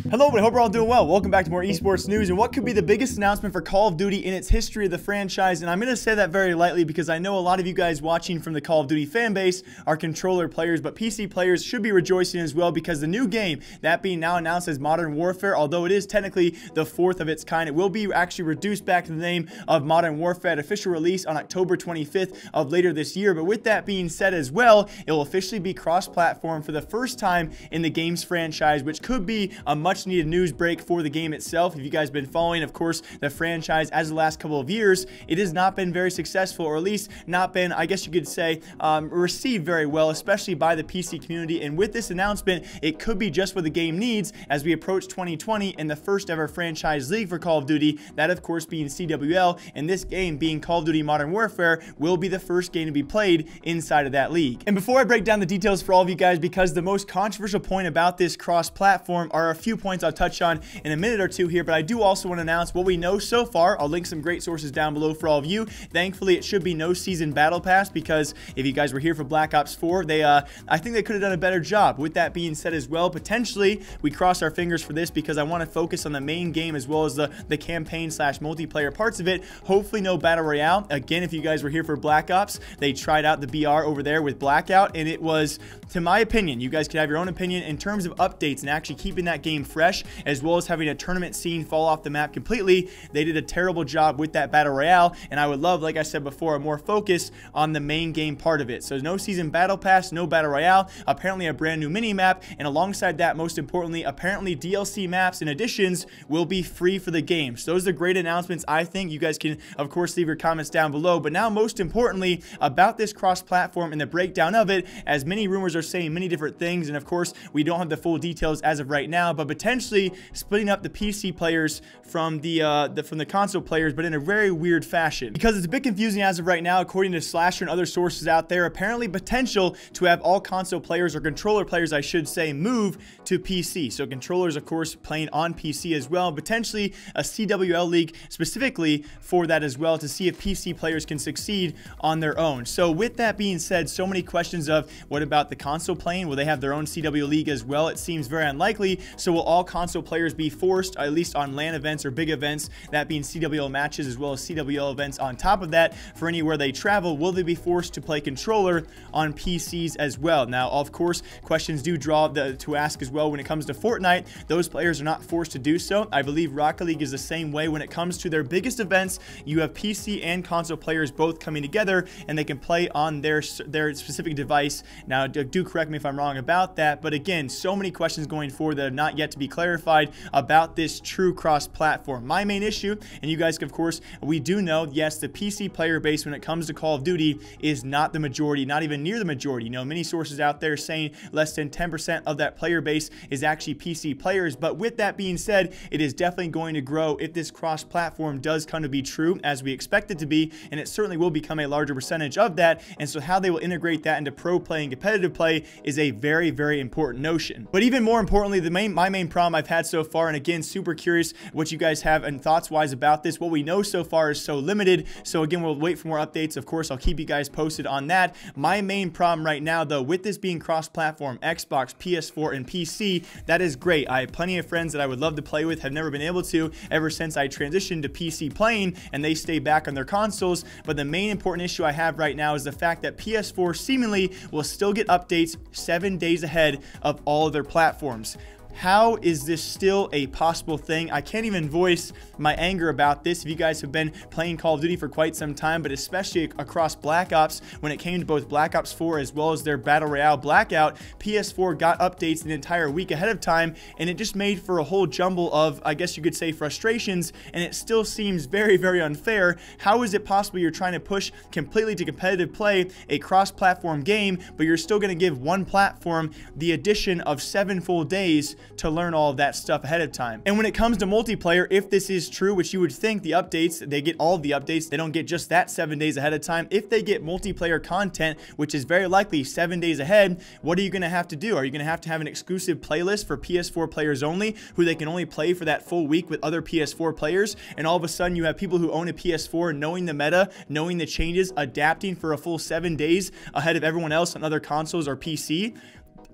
Hello, I hope we're all doing well. Welcome back to more esports news and what could be the biggest announcement for Call of Duty in its history of the franchise. And I'm going to say that very lightly because I know a lot of you guys watching from the Call of Duty fan base are controller players, but PC players should be rejoicing as well because the new game, that being now announced as Modern Warfare, although it is technically the fourth of its kind, it will be actually reduced back to the name of Modern Warfare at official release on October 25th of later this year. But with that being said as well, it will officially be cross-platform for the first time in the game's franchise, which could be a much needed news break for the game itself. If you guys have been following, of course, the franchise as the last couple of years, it has not been very successful, or at least not been, I guess you could say, received very well, especially by the PC community. And with this announcement, it could be just what the game needs as we approach 2020 and the first ever franchise league for Call of Duty, that of course being CWL, and this game being Call of Duty Modern Warfare will be the first game to be played inside of that league. And before I break down the details for all of you guys, because the most controversial point about this cross-platform are a few points I'll touch on in a minute or two here, but I do also want to announce what we know so far. I'll link some great sources down below for all of you. Thankfully, it should be no season battle pass, because if you guys were here for Black Ops 4, I think they could have done a better job. With that being said as well, potentially we cross our fingers for this because I want to focus on the main game as well as the campaign slash multiplayer parts of it. Hopefully no battle royale. Again, if you guys were here for Black Ops, they tried out the BR over there with Blackout, and it was, to my opinion, you guys could have your own opinion in terms of updates and actually keeping that game fresh, as well as having a tournament scene fall off the map completely. They did a terrible job with that battle royale, and I would love, like I said before, a more focus on the main game part of it. So no season battle pass, no battle royale, apparently a brand new mini map, and alongside that, most importantly, apparently DLC maps and additions will be free for the game. So those are great announcements. I think you guys can, of course, leave your comments down below. But now, most importantly, about this cross-platform and the breakdown of it, as many rumors are saying many different things, and of course, we don't have the full details as of right now, but potentially splitting up the PC players from the console players, but in a very weird fashion, because it's a bit confusing as of right now. According to Slasher and other sources out there, apparently potential to have all console players, or controller players I should say, move to PC. So controllers, of course, playing on PC as well, potentially a CWL league specifically for that as well, to see if PC players can succeed on their own. So with that being said, so many questions of what about the console playing? Will they have their own CW league as well? It seems very unlikely. So will all console players be forced, at least on LAN events or big events, that being CWL matches as well as CWL events on top of that, for anywhere they travel, will they be forced to play controller on PCs as well? Now, of course, questions do draw to ask as well when it comes to Fortnite. Those players are not forced to do so. I believe Rocket League is the same way. When it comes to their biggest events, you have PC and console players both coming together, and they can play on their specific device. Now, do correct me if I'm wrong about that, but again, so many questions going forward that have not yet to be clarified about this true cross-platform. My main issue, and you guys, of course, we do know, yes, the PC player base when it comes to Call of Duty is not the majority, not even near the majority. You know, many sources out there saying less than 10% of that player base is actually PC players. But with that being said, it is definitely going to grow if this cross-platform does come to be true, as we expect it to be, and it certainly will become a larger percentage of that. And so how they will integrate that into pro play and competitive play is a very, very important notion. But even more importantly, my main problem I've had so far, and again, super curious what you guys have and thoughts-wise about this. What we know so far is so limited, so again, we'll wait for more updates. Of course, I'll keep you guys posted on that. My main problem right now, though, with this being cross-platform, Xbox, PS4, and PC, that is great. I have plenty of friends that I would love to play with, have never been able to ever since I transitioned to PC playing, and they stay back on their consoles. But the main important issue I have right now is the fact that PS4 seemingly will still get updates 7 days ahead of all of their platforms. How is this still a possible thing? I can't even voice my anger about this. If you guys have been playing Call of Duty for quite some time, but especially across Black Ops, when it came to both Black Ops 4 as well as their Battle Royale Blackout, PS4 got updates an entire week ahead of time, and it just made for a whole jumble of, I guess you could say, frustrations, and it still seems very, very unfair. How is it possible you're trying to push completely to competitive play a cross-platform game, but you're still going to give one platform the addition of 7 full days to learn all of that stuff ahead of time? And when it comes to multiplayer, if this is true, which you would think the updates, they get all of the updates, they don't get just that 7 days ahead of time. If they get multiplayer content, which is very likely 7 days ahead, what are you going to have to do? Are you going to have an exclusive playlist for PS4 players only, who they can only play for that full week with other PS4 players? And all of a sudden you have people who own a PS4 knowing the meta, knowing the changes, adapting for a full 7 days ahead of everyone else on other consoles or PC.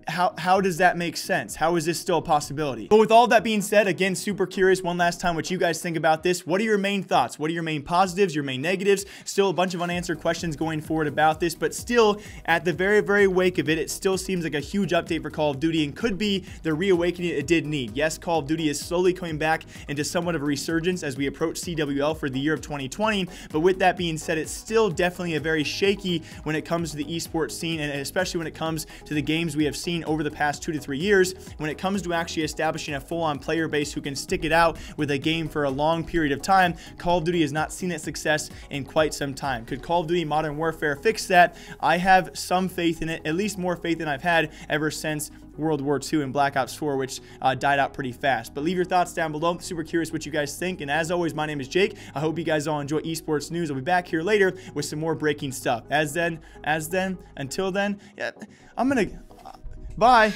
how does that make sense? How is this still a possibility? But with all that being said, again, super curious one last time what you guys think about this. What are your main thoughts? What are your main positives, your main negatives? Still a bunch of unanswered questions going forward about this, but still at the very, very wake of it, it still seems like a huge update for Call of Duty and could be the reawakening it did need. Yes, Call of Duty is slowly coming back into somewhat of a resurgence as we approach CWL for the year of 2020, but with that being said, it's still definitely a very shaky when it comes to the esports scene, and especially when it comes to the games we have seen over the past 2 to 3 years. When it comes to actually establishing a full-on player base who can stick it out with a game for a long period of time, Call of Duty has not seen its success in quite some time. Could Call of Duty Modern Warfare fix that? I have some faith in it, at least more faith than I've had ever since World War II and Black Ops 4, which died out pretty fast. But leave your thoughts down below. Super curious what you guys think. And as always, my name is Jake. I hope you guys all enjoy esports news. I'll be back here later with some more breaking stuff. Until then, yeah, bye.